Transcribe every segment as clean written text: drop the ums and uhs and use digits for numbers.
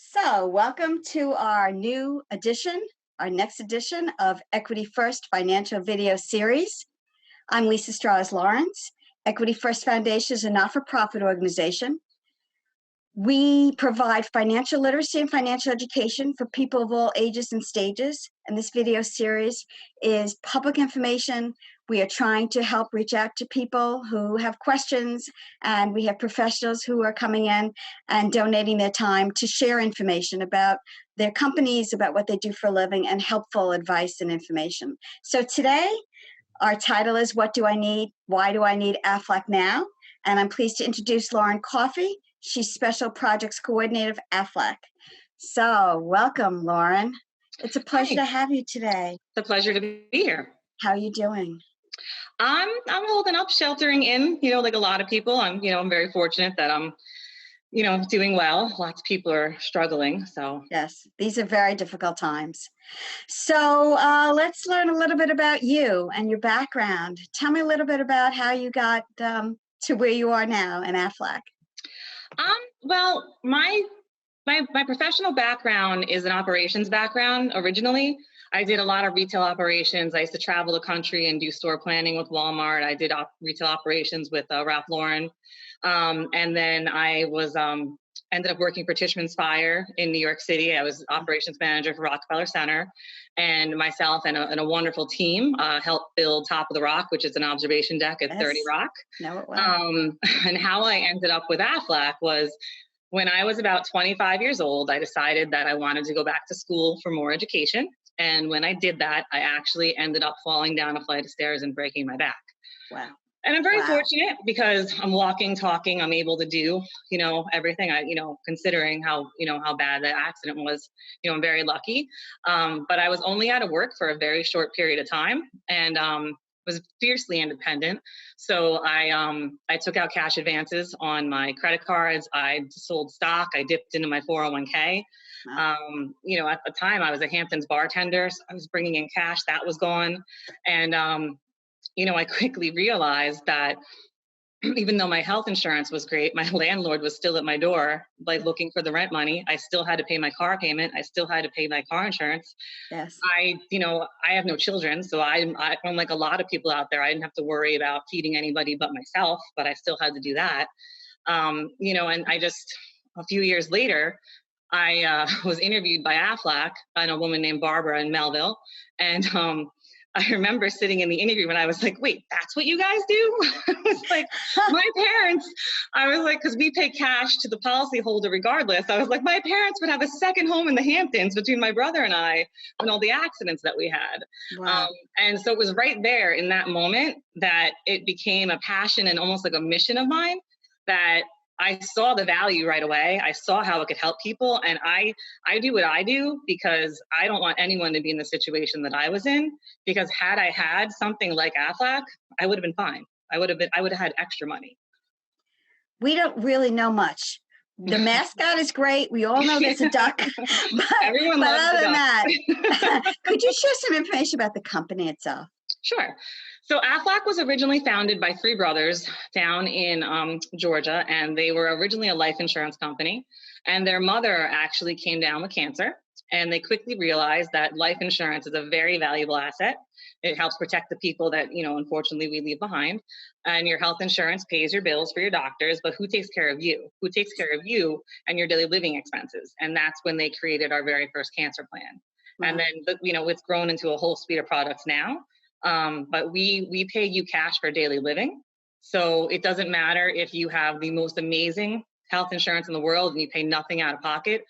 So, welcome to our new edition, our next edition of Equity First Financial Video Series. I'm Lisa Strahs-Lorenc. Equity First Foundation is a not-for-profit organization. We provide financial literacy and financial education for people of all ages and stages. And this video series is public information. We are trying to help reach out to people who have questions, and we have professionals who are coming in and donating their time to share information about their companies, about what they do for a living, and helpful advice and information. So today, our title is What Do I Need? Why Do I Need Aflac Now? And I'm pleased to introduce Lauren Coffey. She's Special Projects Coordinator of Aflac. So welcome, Lauren. It's a pleasure to have you today. It's a pleasure to be here. How are you doing? I'm holding up, sheltering in, like a lot of people. I'm very fortunate that I'm, doing well. Lots of people are struggling, so. Yes, these are very difficult times. So let's learn a little bit about you and your background. Tell me a little bit about how you got to where you are now in Aflac. Well, my professional background is an operations background originally. I did a lot of retail operations. I used to travel the country and do store planning with Walmart. I did retail operations with Ralph Lauren. And then I was ended up working for Tishman's Fire in New York City. I was operations manager for Rockefeller Center, and myself and a wonderful team helped build Top of the Rock, which is an observation deck at 30 Rock. Know it well. And how I ended up with Aflac was when I was about 25 years old, I decided that I wanted to go back to school for more education. And when I did that, I actually ended up falling down a flight of stairs and breaking my back. Wow. And I'm very fortunate because I'm walking, talking, I'm able to do, everything considering how bad the accident was, I'm very lucky. But I was only out of work for a very short period of time and was fiercely independent. So I took out cash advances on my credit cards. I sold stock. I dipped into my 401k. Wow. At the time I was a Hamptons bartender. So I was bringing in cash that was gone. And, I quickly realized that even though my health insurance was great, my landlord was still at my door, like looking for the rent money. I still had to pay my car payment. I still had to pay my car insurance. Yes. I have no children. So I'm like a lot of people out there, I didn't have to worry about feeding anybody but myself, but I still had to do that. And I just, a few years later, I was interviewed by Aflac and a woman named Barbara in Melville. And I remember sitting in the interview and I was like, wait, that's what you guys do? I was like, my parents, because we pay cash to the policyholder regardless. I was like, my parents would have a second home in the Hamptons between my brother and I and all the accidents that we had. Wow. And so it was right there in that moment that it became a passion and almost like a mission of mine that I saw the value right away. I saw how it could help people. And I do what I do because I don't want anyone to be in the situation that I was in, because had I had something like Aflac, I would have been fine. I would have had extra money. We don't really know much. The mascot is great. We all know there's a duck. Everyone loves other the than duck. that, could you share some information about the company itself? Sure. So Aflac was originally founded by three brothers down in Georgia, and they were originally a life insurance company. And their mother actually came down with cancer, and they quickly realized that life insurance is a very valuable asset. It helps protect the people that, unfortunately we leave behind. And your health insurance pays your bills for your doctors, but who takes care of you? Who takes care of you and your daily living expenses? And that's when they created our very first cancer plan. Wow. And then, it's grown into a whole suite of products now. But we pay you cash for daily living. So it doesn't matter if you have the most amazing health insurance in the world and you pay nothing out of pocket.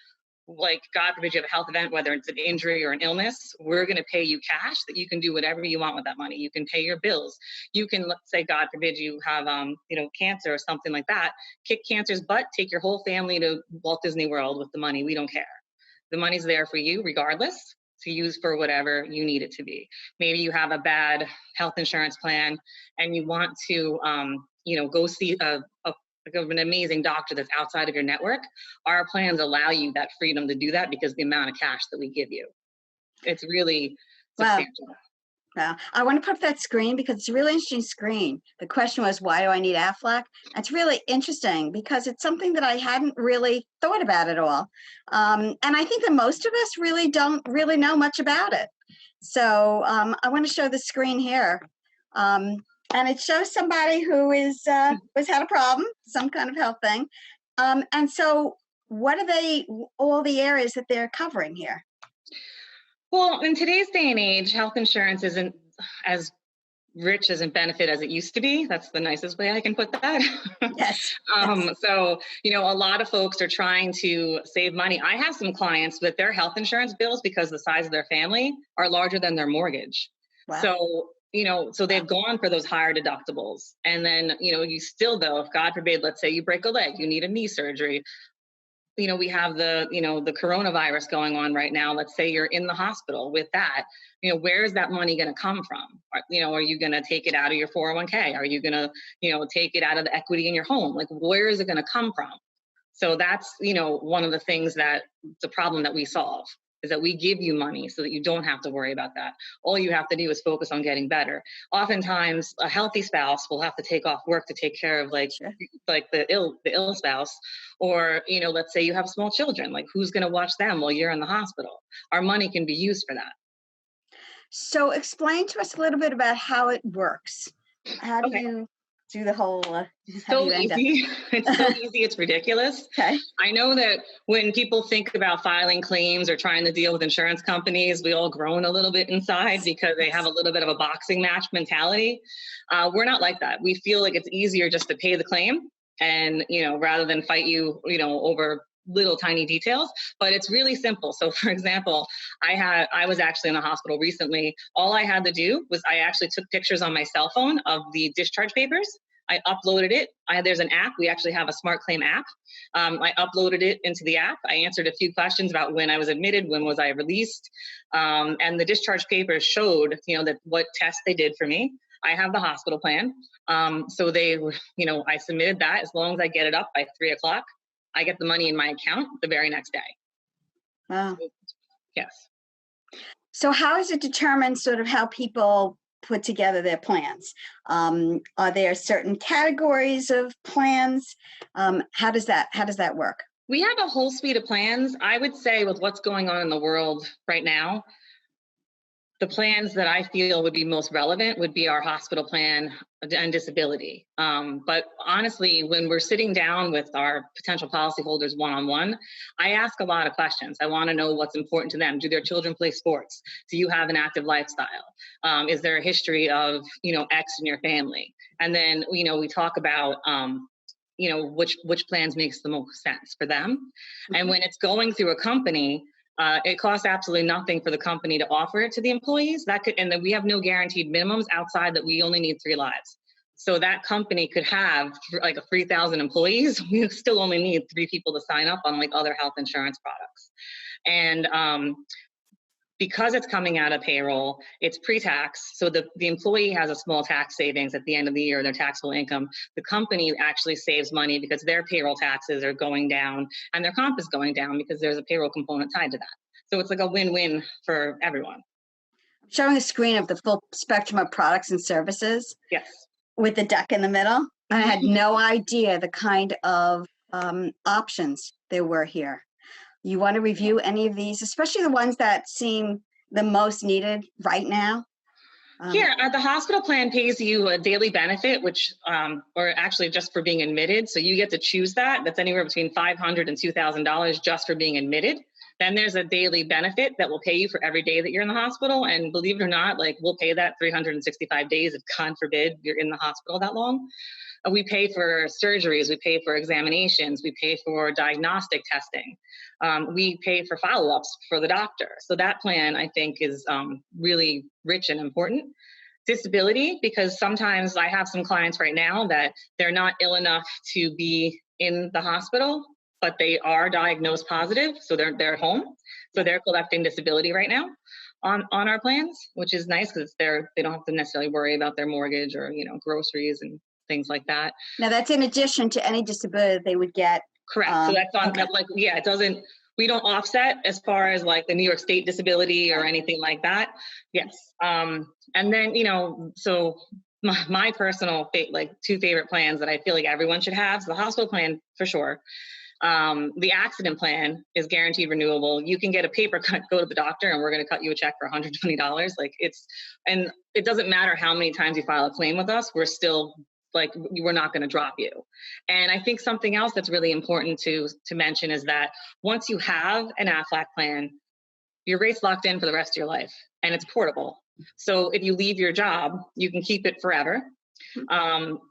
Like, God forbid you have a health event, whether it's an injury or an illness, we're going to pay you cash that you can do whatever you want with that money. You can pay your bills. You can, let's say, God forbid you have, cancer or something like that. Kick cancer's butt, take your whole family to Walt Disney World with the money. We don't care. The money's there for you regardless, to use for whatever you need it to be. Maybe you have a bad health insurance plan and you want to, go see an amazing doctor that's outside of your network. Our plans allow you that freedom to do that because the amount of cash that we give you. It's really substantial. Wow. I want to put up that screen because it's a really interesting screen. The question was, why do I need Aflac? It's really interesting because it's something that I hadn't really thought about at all. And I think that most of us really don't really know much about it. So I want to show the screen here. And it shows somebody who has had a problem, some kind of health thing. And so what are all the areas that they're covering here? Well, in today's day and age, health insurance isn't as rich as a benefit as it used to be. That's the nicest way I can put that. Yes. So, a lot of folks are trying to save money. I have some clients with their health insurance bills because the size of their family are larger than their mortgage. Wow. So they've gone for those higher deductibles. And then, you still, though, if God forbid, let's say you break a leg, you need a knee surgery. We have the coronavirus going on right now. Let's say you're in the hospital with that. Where is that money going to come from? Are you going to take it out of your 401k? Are you going to, take it out of the equity in your home? Like, where is it going to come from? So that's, one of the things that the problem that we solve is that we give you money so that you don't have to worry about that. All you have to do is focus on getting better. Oftentimes, a healthy spouse will have to take off work to take care of like the ill spouse, or let's say you have small children. Like, who's going to watch them while you're in the hospital? Our money can be used for that. So, explain to us a little bit about how it works. How do you do the whole? So easy. It's so easy. It's ridiculous. Okay. I know that when people think about filing claims or trying to deal with insurance companies, we all groan a little bit inside because they have a little bit of a boxing match mentality. We're not like that. We feel like it's easier just to pay the claim and, rather than fight you, over little tiny details, but it's really simple. So for example, I was actually in the hospital recently. All I had to do was I actually took pictures on my cell phone of the discharge papers. I uploaded it. There's an app. We actually have a smart claim app. I uploaded it into the app. I answered a few questions about when I was admitted, when was I released, and the discharge papers showed, that what tests they did for me. I have the hospital plan. So they were, I submitted that. As long as I get it up by 3:00, I get the money in my account the very next day. Wow. Yes. So how is it determined sort of how people put together their plans? Are there certain categories of plans? How does that work? We have a whole suite of plans. I would say with what's going on in the world right now, the plans that I feel would be most relevant would be our hospital plan and disability. But honestly, when we're sitting down with our potential policyholders one-on-one, I ask a lot of questions. I want to know what's important to them. Do their children play sports? Do you have an active lifestyle? Is there a history of, X in your family? And then, we talk about, which plans makes the most sense for them. Mm-hmm. And when it's going through a company, it costs absolutely nothing for the company to offer it to the employees. And then we have no guaranteed minimums outside that we only need 3 lives. So that company could have like 3,000 employees. We still only need 3 people to sign up on like other health insurance products. And because it's coming out of payroll, it's pre-tax. So the employee has a small tax savings at the end of the year, their taxable income. The company actually saves money because their payroll taxes are going down and their comp is going down because there's a payroll component tied to that. So it's like a win-win for everyone. Showing a screen of the full spectrum of products and services. Yes. With the deck in the middle. I had no idea the kind of options there were here. You want to review any of these, especially the ones that seem the most needed right now? The hospital plan pays you a daily benefit, which, or actually just for being admitted. So you get to choose that. That's anywhere between $500 and $2,000 just for being admitted. Then there's a daily benefit that will pay you for every day that you're in the hospital. And believe it or not, like we'll pay that 365 days if God forbid you're in the hospital that long. We pay for surgeries, we pay for examinations, we pay for diagnostic testing. We pay for follow-ups for the doctor. So that plan, I think, is really rich and important. Disability, because sometimes I have some clients right now that they're not ill enough to be in the hospital, but they are diagnosed positive, so they're home. So they're collecting disability right now on our plans, which is nice because they don't have to necessarily worry about their mortgage or groceries and things like that. Now that's in addition to any disability they would get. Correct. So that's on it doesn't. We don't offset as far as like the New York State disability or anything like that. Yes. And then, so my personal like two favorite plans that I feel like everyone should have. So the hospital plan for sure. The accident plan is guaranteed renewable. You can get a paper cut, go to the doctor, and we're going to cut you a check for $120. Like and it doesn't matter how many times you file a claim with us, we're still like, we're not going to drop you. And I think something else that's really important to mention is that once you have an Aflac plan, your rate's locked in for the rest of your life, and it's portable. So if you leave your job, you can keep it forever.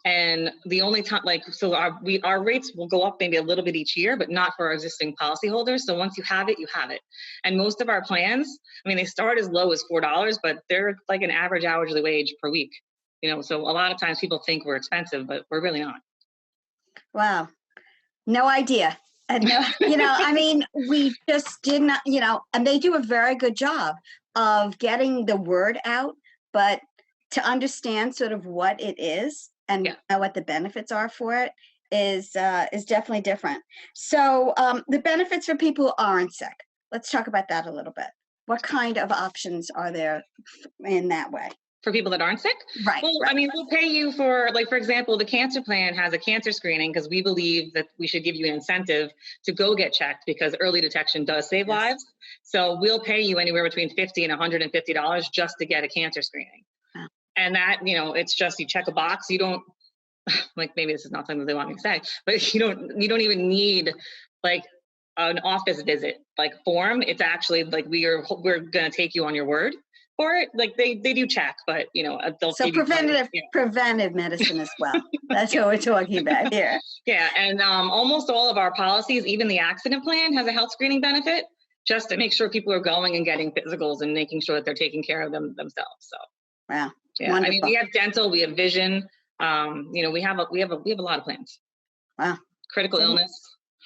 And the only time, so our rates will go up maybe a little bit each year, but not for our existing policyholders. So once you have it, you have it. And most of our plans, they start as low as $4, but they're like an average hourly wage per week. So a lot of times people think we're expensive, but we're really not. Wow. No idea. And no, we just did not, and they do a very good job of getting the word out, but to understand sort of what it is and what the benefits are for it is definitely different. So the benefits for people who aren't sick, let's talk about that a little bit. What kind of options are there in that way? For people that aren't sick? Right. Well, right. We'll pay you for, for example, the cancer plan has a cancer screening because we believe that we should give you an incentive to go get checked because early detection does save lives. So we'll pay you anywhere between $50 and $150 just to get a cancer screening. Wow. And that, it's just, you check a box. You don't, maybe this is not something that they want me to say, but you don't even need an office visit form. It's actually we're going to take you on your word for it. They do check, but they'll so preventive medicine as well. That's what we're talking about here. Yeah, and almost all of our policies, even the accident plan, has a health screening benefit just to make sure people are going and getting physicals and making sure that they're taking care of themselves. So wow, yeah, wonderful. We have dental, we have vision. We have a lot of plans. Wow, critical illness.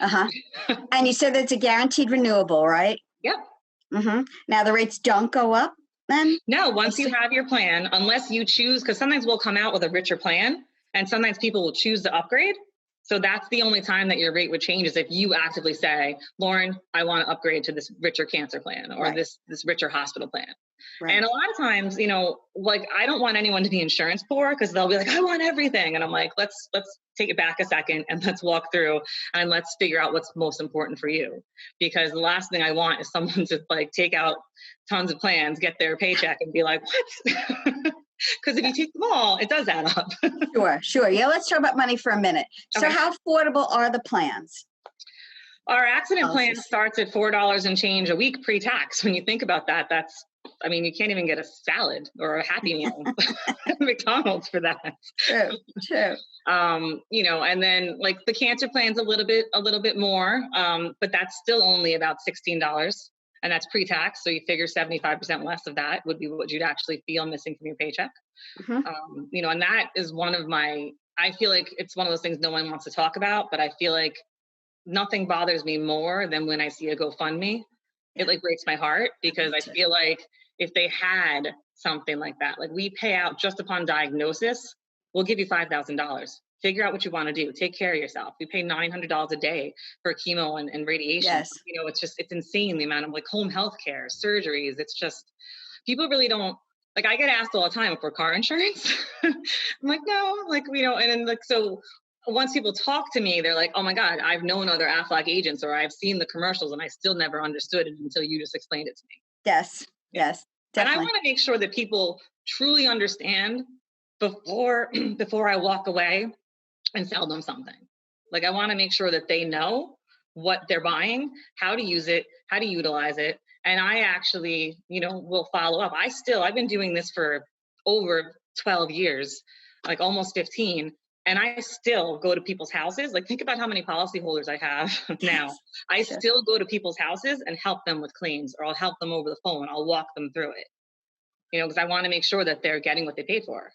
And you said that's a guaranteed renewable, right? Yep. Mm-hmm. Now the rates don't go up. Then? No, once you have your plan, unless you choose, because sometimes we'll come out with a richer plan and sometimes people will choose to upgrade. So that's the only time that your rate would change is if you actively say, Lauren, I want to upgrade to this richer cancer plan or this richer hospital plan. Right. And a lot of times, I don't want anyone to be insurance poor because they'll be like, I want everything. And I'm like, let's take it back a second and let's walk through and let's figure out what's most important for you. Because the last thing I want is someone to take out tons of plans, get their paycheck and be like, what? Because if you take them all, it does add up. Sure. Yeah, let's talk about money for a minute. Okay. So how affordable are the plans? Our accident plan starts at $4 and change a week pre-tax. When you think about that, that's, you can't even get a salad or a Happy Meal at McDonald's for that. True. And then the cancer plan's a little bit more, but that's still only about $16. And that's pre-tax. So you figure 75% less of that would be what you'd actually feel missing from your paycheck. Mm-hmm. And that is I feel like it's one of those things no one wants to talk about, but I feel like nothing bothers me more than when I see a GoFundMe. It breaks my heart because I feel like if they had something like that, we pay out just upon diagnosis, we'll give you $5,000. Figure out what you want to do. Take care of yourself. We pay $900 a day for chemo and radiation. Yes. It's insane the amount of home health care, surgeries. It's just, people really don't, I get asked all the time if we're car insurance. I'm like, no, and then so once people talk to me, they're like, oh my God, I've known other Aflac agents or I've seen the commercials and I still never understood it until you just explained it to me. Yes, definitely. And I want to make sure that people truly understand before I walk away and sell them something. I want to make sure that they know what they're buying, how to use it, how to utilize it. And I actually, will follow up. I've been doing this for over 12 years, almost 15. And I still go to people's houses. Think about how many policyholders I have now. I still go to people's houses and help them with claims, or I'll help them over the phone. I'll walk them through it, because I want to make sure that they're getting what they paid for.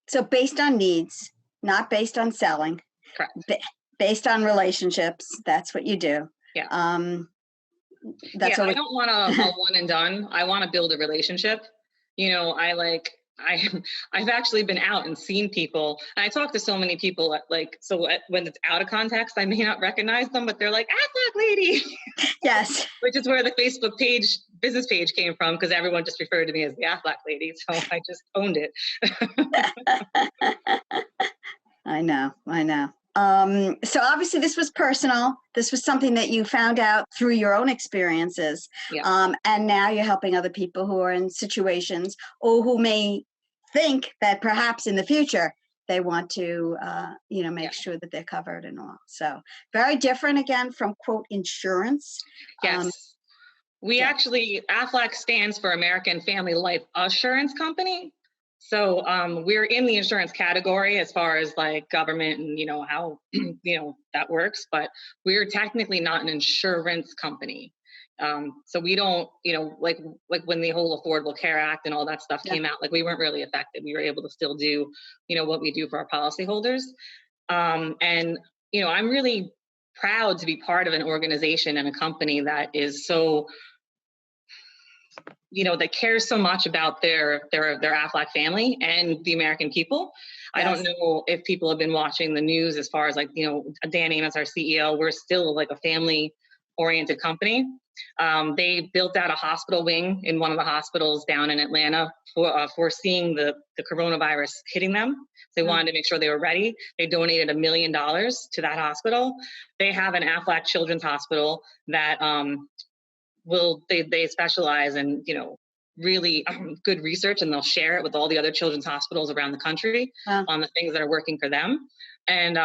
So based on needs, not based on selling. Correct. Based on relationships. That's what you do. Yeah. I don't want a one and done. I want to build a relationship. I've actually been out and seen people, and I talk to so many people when it's out of context, I may not recognize them, but they're like, Aflac lady, Yes. which is where the Facebook business page came from, because everyone just referred to me as the Aflac lady. So I just owned it. I know. So obviously this was personal. This was something that you found out through your own experiences. Yeah. And now you're helping other people who are in situations or who may think that perhaps in the future they want to, make sure that they're covered and all. So very different again from quote insurance. Yes. Aflac stands for American Family Life Assurance Company. So we're in the insurance category as far as like government and, how, that works, but we're technically not an insurance company. So we don't, like when the whole Affordable Care Act and all that stuff came out, like we weren't really affected. We were able to still do, what we do for our policyholders. And, I'm really proud to be part of an organization and a company that is so, that cares so much about their Aflac family and the American people. Yes. I don't know if people have been watching the news as far as like, Dan Amos, our CEO, we're still like a family oriented company. They built out a hospital wing in one of the hospitals down in Atlanta foreseeing the coronavirus hitting them. So they wanted to make sure they were ready. They donated $1 million to that hospital. They have an Aflac Children's Hospital that they specialize in, really good research, and they'll share it with all the other children's hospitals around the country on the things that are working for them. And,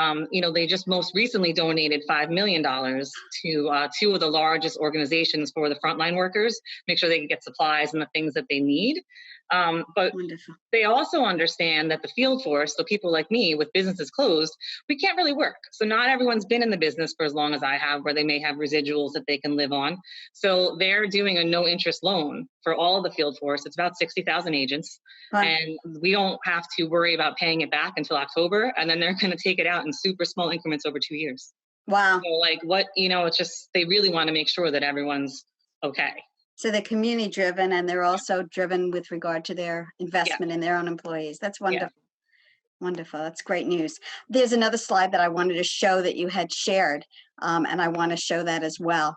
they just most recently donated $5 million to 2 of the largest organizations for the frontline workers, make sure they can get supplies and the things that they need. But Wonderful. They also understand that the field force, so people like me with businesses closed, we can't really work. So not everyone's been in the business for as long as I have, where they may have residuals that they can live on. So they're doing a no interest loan for all the field force. It's about 60,000 agents. Wow. And we don't have to worry about paying it back until October. And then they're going to take it out in super small increments over 2 years. Wow. So it's just, they really want to make sure that everyone's okay. So they're community driven, and they're also driven with regard to their investment in their own employees. That's wonderful. Yeah. Wonderful. That's great news. There's another slide that I wanted to show that you had shared, and I want to show that as well.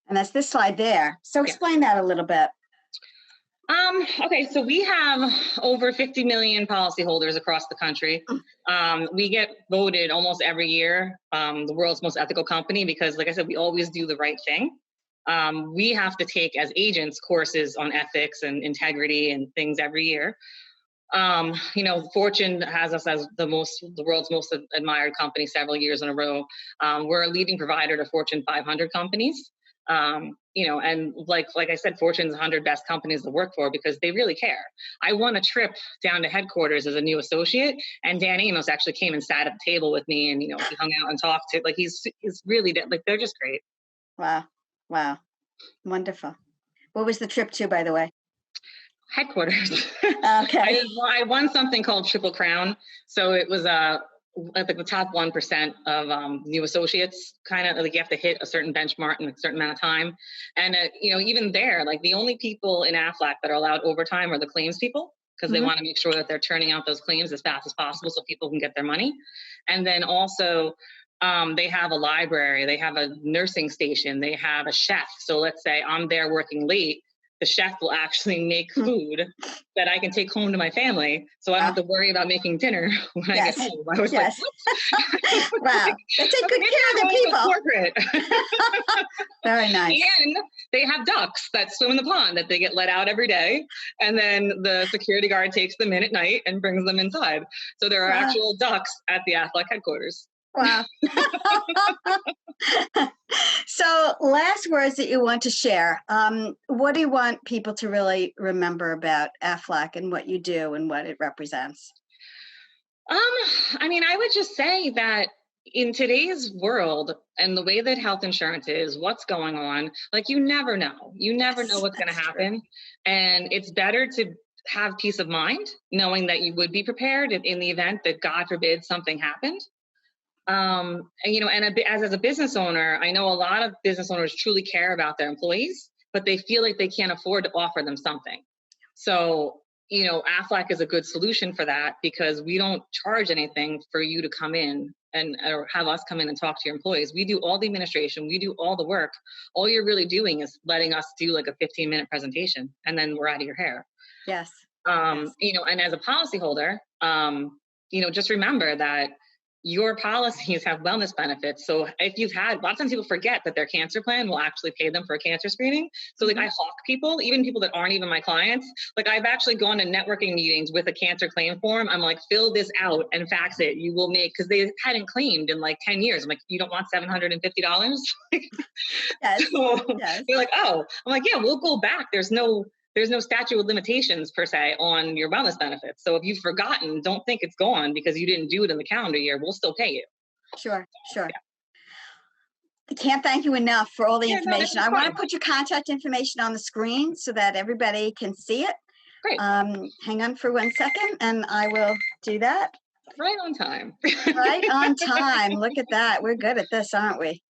And that's this slide there. So explain that a little bit. Okay, so we have over 50 million policyholders across the country. We get voted almost every year the world's most ethical company because, like I said, we always do the right thing. We have to take, as agents, courses on ethics and integrity and things every year. Fortune has us as the world's most admired company several years in a row. We're a leading provider to Fortune 500 companies. And like I said, Fortune's 100 best companies to work for because they really care. I won a trip down to headquarters as a new associate, and Dan Amos actually came and sat at the table with me, and he hung out and talked to. He's really they're just great. Wow, wonderful. What was the trip to, by the way? Headquarters. Okay. I won something called Triple Crown, so it was I think the top 1% of new associates, kind of like you have to hit a certain benchmark in a certain amount of time. And, even there, like the only people in Aflac that are allowed overtime are the claims people, because they want to make sure that they're turning out those claims as fast as possible so people can get their money. And then also they have a library, they have a nursing station, they have a chef. So let's say I'm there working late. The chef will actually make food that I can take home to my family, so I don't have to worry about making dinner when I get home. I was like, what? Wow. They take good care of the people. Corporate. Very nice. And they have ducks that swim in the pond that they get let out every day. And then the security guard takes them in at night and brings them inside. So there are actual ducks at the Aflac headquarters. Wow. So last words that you want to share. What do you want people to really remember about Aflac and what you do and what it represents? I would just say that in today's world and the way that health insurance is, what's going on, like you never know. You never know what's going to happen. True. And it's better to have peace of mind knowing that you would be prepared in the event that, God forbid, something happened. As a business owner, I know a lot of business owners truly care about their employees, but they feel like they can't afford to offer them something. So, Aflac is a good solution for that, because we don't charge anything for you to come in or have us come in and talk to your employees. We do all the administration, we do all the work. All you're really doing is letting us do like a 15-minute presentation, and then we're out of your hair. Yes. And as a policyholder, just remember that your policies have wellness benefits. So if you've had, a lot of times people forget that their cancer plan will actually pay them for a cancer screening. So like I hawk people, even people that aren't even my clients. Like I've actually gone to networking meetings with a cancer claim form. I'm like, fill this out and fax it. You will make, because they hadn't claimed in like 10 years. I'm like, you don't want $750? Yes. So Yes. they're like, oh, I'm like, yeah, we'll go back. There's no statute of limitations per se on your wellness benefits. So if you've forgotten, don't think it's gone because you didn't do it in the calendar year. We'll still pay you. Sure. Yeah. I can't thank you enough for all the information. I want to put your contact information on the screen so that everybody can see it. Great. Hang on for 1 second and I will do that. Right on time. Right on time. Look at that. We're good at this, aren't we?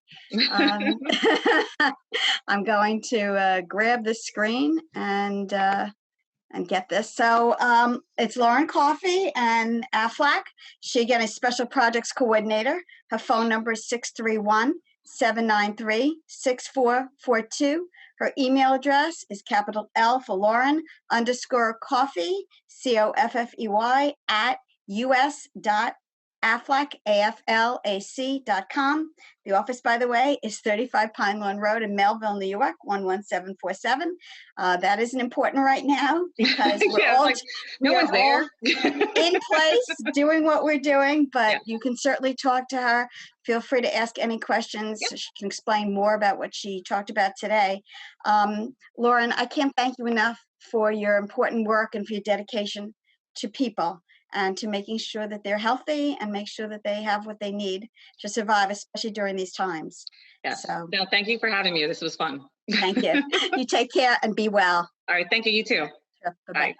I'm going to grab the screen and get this. So it's Lauren Coffey and Aflac. She, again, is Special Projects Coordinator. Her phone number is 631-793-6442. Her email address is capital L for Lauren _Coffey, COFFEY US.aflac.com. The office, by the way, is 35 Pine Lawn Road in Melville, New York, 11747. That isn't important right now because we're no one's there in place doing what we're doing, but you can certainly talk to her. Feel free to ask any questions. Yep. She can explain more about what she talked about today. Lauren, I can't thank you enough for your important work and for your dedication to people and to making sure that they're healthy and make sure that they have what they need to survive, especially during these times. Yes. So, no, thank you for having me. This was fun. Thank you. You take care and be well. All right. Thank you. You too. Sure. Bye-bye. Bye.